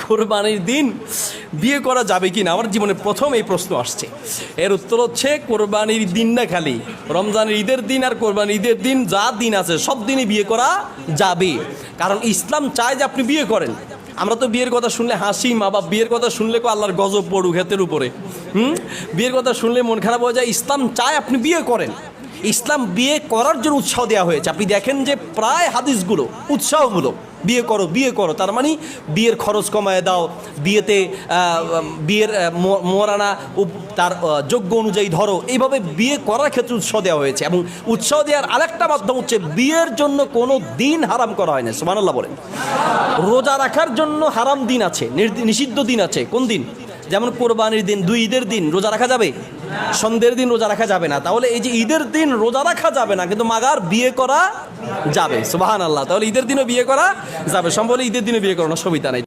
কোরবানির দিন বিয়ে করা যাবে কি না, আমার জীবনে প্রথম এই প্রশ্ন আসছে। এর উত্তর হচ্ছে কোরবানির দিন না, খালি রমজানের ঈদের দিন আর কোরবানির ঈদের দিন যা দিন আছে সব দিনই বিয়ে করা যাবে। কারণ ইসলাম চায় যে আপনি বিয়ে করেন। আমরা তো বিয়ের কথা শুনলে হাসি, মা বাপ বিয়ের কথা শুনলে আল্লাহর গজব পড়ুক হেতের উপরে। বিয়ের কথা শুনলে মন খারাপ হয়ে যায়। ইসলাম চায় আপনি বিয়ে করেন। ইসলাম বিয়ে করার জন্য উৎসাহ দেওয়া হয়েছে। আপনি দেখেন যে প্রায় হাদিসগুলো উৎসাহমূলক, বিয়ে করো বিয়ে করো, তার মানে বিয়ের খরচ কমায় দাও, বিয়েতে বিয়ের মোরানা তার যোগ্য অনুযায়ী ধরো, এইভাবে বিয়ে করার ক্ষেত্রে উৎসাহ দেওয়া হয়েছে। এবং উৎসাহ দেওয়ার আরেকটা মাধ্যম হচ্ছে বিয়ের জন্য কোনো দিন হারাম করা হয় না। সুবহানাল্লাহ বলেন। রোজা রাখার জন্য হারাম দিন আছে, নিষিদ্ধ দিন আছে। কোন দিন? যেমন কোরবানির দিন, 2 ঈদের দিন রোজা রাখা যাবে, সন্ধ্যের দিন রোজা রাখা যাবে না। তাহলে এই যে ঈদের দিন রোজা রাখা যাবে না, কিন্তু মাগার বিয়ে করা যাবে। সুবহানাল্লাহ। তাহলে ঈদের দিনও বিয়ে করা যাবে। সম্ভব ঈদের দিনে বিয়ে করার অসুবিধা নাই।